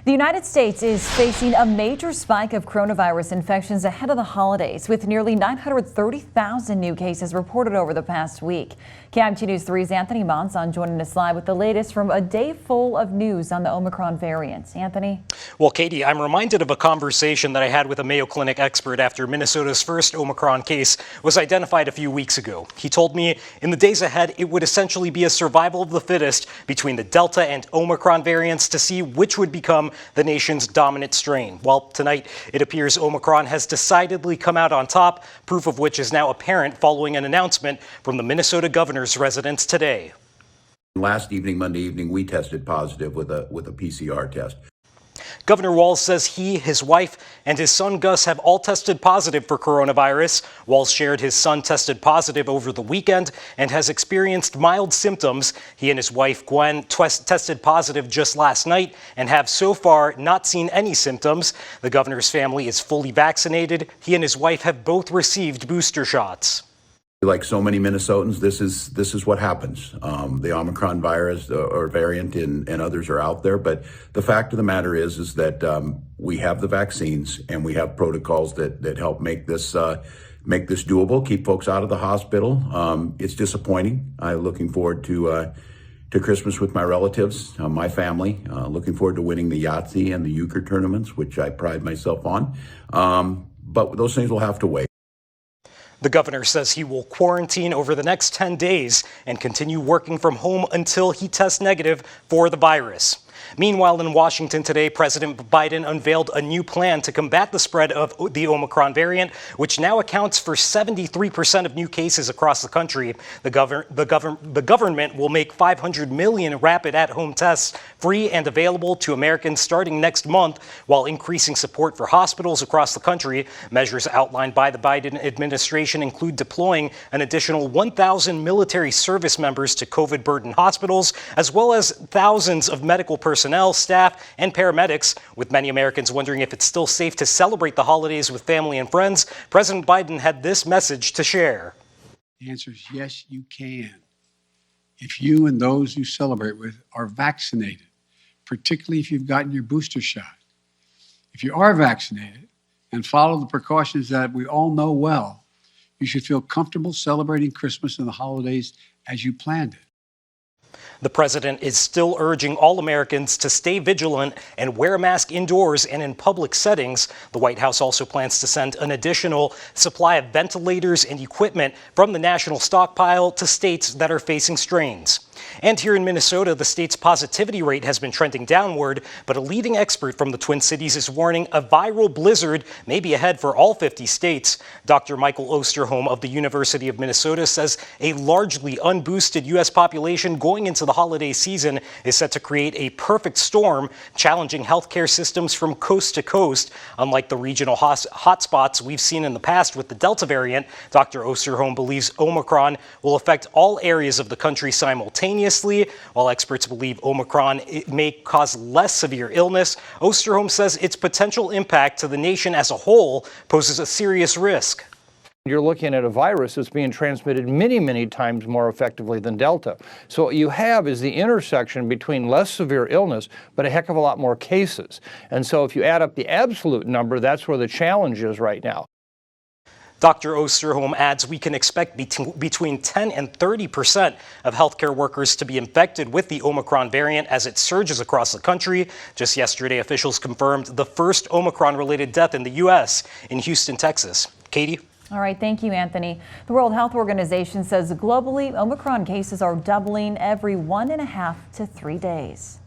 The United States is facing a major spike of coronavirus infections ahead of the holidays, with nearly 930,000 new cases reported over the past week. KIMT News 3's Anthony Monson joining us live with the latest from a day full of news on the Omicron variant. Anthony? Well, Katie, I'm reminded of a conversation that I had with a Mayo Clinic expert after Minnesota's first Omicron case was identified a few weeks ago. He told me in the days ahead, it would essentially be a survival of the fittest between the Delta and Omicron variants to see which would become the nation's dominant strain. Well, tonight it appears Omicron has decidedly come out on top, proof of which is now apparent following an announcement from the Minnesota governor's residence today. Last evening, Monday evening, we tested positive with a PCR test. Governor Walz says he, his wife, and his son Gus have all tested positive for coronavirus. Walz shared his son tested positive over the weekend and has experienced mild symptoms. He and his wife Gwen tested positive just last night and have so far not seen any symptoms. The governor's family is fully vaccinated. He and his wife have both received booster shots. Like so many Minnesotans, this is what happens. The Omicron virus or variant and others are out there, but the fact of the matter is that we have the vaccines and we have protocols that help make this doable, keep folks out of the hospital. It's disappointing. I'm looking forward to Christmas with my relatives, my family. Looking forward to winning the Yahtzee and the euchre tournaments, which I pride myself on. But those things will have to wait. The governor says he will quarantine over the next 10 days and continue working from home until he tests negative for the virus. Meanwhile, in Washington today, President Biden unveiled a new plan to combat the spread of the Omicron variant, which now accounts for 73% of new cases across the country. The government will make 500 million rapid at-home tests free and available to Americans starting next month, while increasing support for hospitals across the country. Measures outlined by the Biden administration include deploying an additional 1,000 military service members to COVID-burdened hospitals, as well as thousands of medical personnel, staff, and paramedics. With many Americans wondering if it's still safe to celebrate the holidays with family and friends, President Biden had this message to share. The answer is yes, you can. If you and those you celebrate with are vaccinated, particularly if you've gotten your booster shot. If you are vaccinated and follow the precautions that we all know well, you should feel comfortable celebrating Christmas and the holidays as you planned it. The president is still urging all Americans to stay vigilant and wear a mask indoors and in public settings. The White House also plans to send an additional supply of ventilators and equipment from the national stockpile to states that are facing strains. And here in Minnesota, the state's positivity rate has been trending downward, but a leading expert from the Twin Cities is warning a viral blizzard may be ahead for all 50 states. Dr. Michael Osterholm of the University of Minnesota says a largely unboosted U.S. population going into the holiday season is set to create a perfect storm, challenging healthcare systems from coast to coast. Unlike the regional hotspots we've seen in the past with the Delta variant, Dr. Osterholm believes Omicron will affect all areas of the country simultaneously. While experts believe Omicron may cause less severe illness, Osterholm says its potential impact to the nation as a whole poses a serious risk. You're looking at a virus that's being transmitted many, many times more effectively than Delta. So what you have is the intersection between less severe illness, but a heck of a lot more cases. And so if you add up the absolute number, that's where the challenge is right now. Dr. Osterholm adds we can expect between 10 and 30% of healthcare workers to be infected with the Omicron variant as it surges across the country. Just yesterday, officials confirmed the first Omicron-related death in the U.S. in Houston, Texas. Katie? All right, thank you, Anthony. The World Health Organization says globally, Omicron cases are doubling every 1.5 to 3 days.